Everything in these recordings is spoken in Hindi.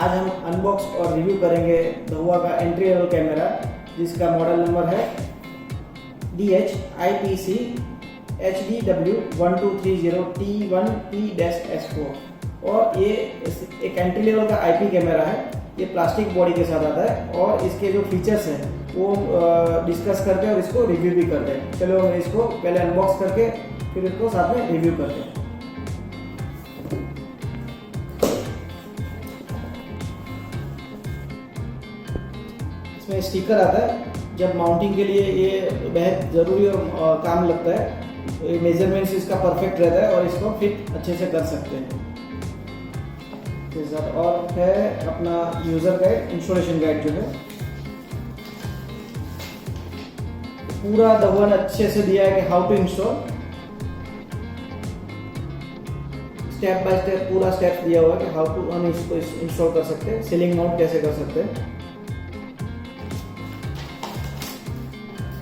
आज हम अनबॉक्स और रिव्यू करेंगे दहुआ का एंट्री लेवल कैमरा, जिसका मॉडल नंबर है IPC HDW1230T1P-S4 और ये एक एंट्री लेवल का IP कैमरा है। ये प्लास्टिक बॉडी के साथ आता है और इसके जो फीचर्स हैं वो डिस्कस करते हैं और इसको रिव्यू भी करते हैं। चलो हम इसको पहले अनबॉक्स करके फिर इसको साथ में रिव्यू करते हैं। इसमें स्टिकर आता है, जब माउंटिंग के लिए ये बेहद ज़रूरी काम लगता है। मेजरमेंट्स इसका परफेक्ट रहता है और इसको फिट अच्छे से कर सकते हैं। और है अपना यूज़र गाइड, इंस्टॉलेशन गाइड जो है पूरा दहुआ ने अच्छे से दिया है कि how to install, step by step पूरा स्टेप दिया हुआ है कि हाउ टू हम इसको इंस्टॉल कर सकते हैं, सीलिंग माउंट कैसे कर सकते हैं।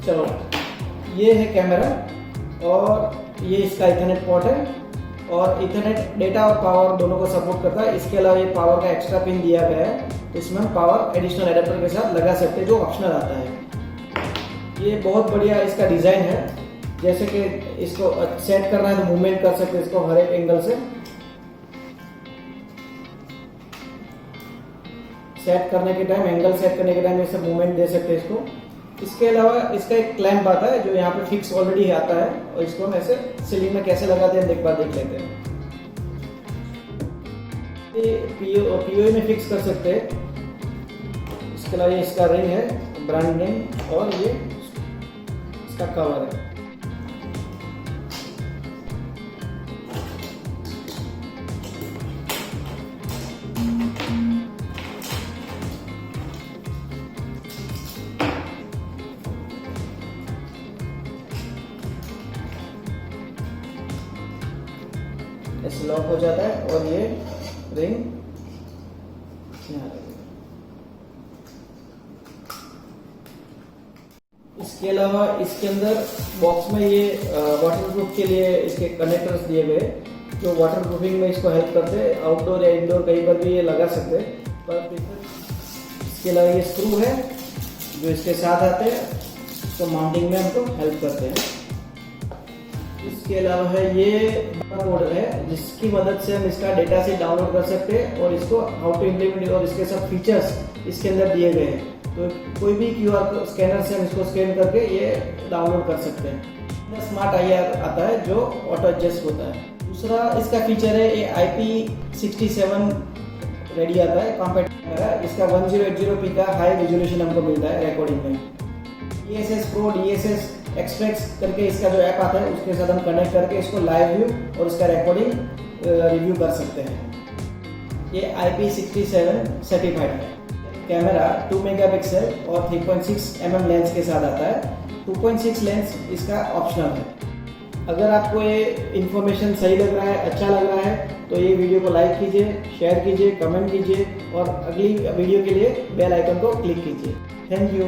चलो, ये है कैमरा और ये इसका इथरनेट पोर्ट है और इथरनेट डेटा और पावर दोनों को सपोर्ट करता है। इसके अलावा ये पावर का एक्स्ट्रा पिन दिया गया है, तो इसमें हम पावर एडिशनल एडेप्टर के साथ लगा सकते हैं जो ऑप्शनल आता है। ये बहुत बढ़िया इसका डिज़ाइन है, जैसे कि इसको सेट करना है तो मूवमेंट कर सकते हैं इसको हर एक एंगल से। सेट करने के टाइम, एंगल सेट करने के टाइम ऐसे मूवमेंट दे सकते हैं इसको। इसके अलावा इसका एक क्लैंप आता है जो यहाँ पे फिक्स ऑलरेडी आता है और इसको हम ऐसे सीलिंग में कैसे लगाते हैं एक बार देख लेते हैं। ये पीओ में फिक्स कर सकते हैं। इसके अलावा ये इसका रिंग है, ब्रांड नेम, और ये इसका कवर है। ऐसे लॉक हो जाता है और ये रिंग यहाँ। इसके अलावा इसके अंदर बॉक्स में ये वाटरप्रूफ के लिए इसके कनेक्टर्स दिए गए, जो वाटरप्रूफिंग में इसको हेल्प करते हैं। आउटडोर या इंडोर कहीं पर भी ये लगा सकते हैं। पर इसके अलावा ये स्क्रू है जो इसके साथ आते हैं, तो माउंटिंग में हमको हेल्प करते हैं। इसके अलावा है ये कोड है जिसकी मदद से हम इसका डेटा से डाउनलोड कर सकते हैं और इसको हाउ टू इम्प्लीमेंट, और इसके सब फीचर्स इसके अंदर दिए गए हैं। तो कोई भी QR स्कैनर से हम इसको स्कैन करके ये डाउनलोड कर सकते हैं। स्मार्ट IR आता है जो ऑटो एडजस्ट होता है। दूसरा इसका फीचर है ये IP67 रेडी आता है कॉम्पैक्ट कैमरा। इसका 1080p का हाई रेजोल्यूशन हमको मिलता है रिकॉर्डिंग में। ESS Pro DSS एक्सप्रेस करके इसका जो ऐप आता है उसके साथ हम कनेक्ट करके इसको लाइव व्यू और इसका रिकॉर्डिंग रिव्यू कर सकते हैं। ये IP67 सर्टिफाइड है। कैमरा 2 मेगापिक्सल और 3.6 mm लेंस के साथ आता है। 2.6 लेंस इसका ऑप्शनल है। अगर आपको ये इन्फॉर्मेशन सही लग रहा है, अच्छा लग रहा है, तो ये वीडियो को लाइक कीजिए, शेयर कीजिए, कमेंट कीजिए और अगली वीडियो के लिए बेल आइकन को क्लिक कीजिए। Thank you.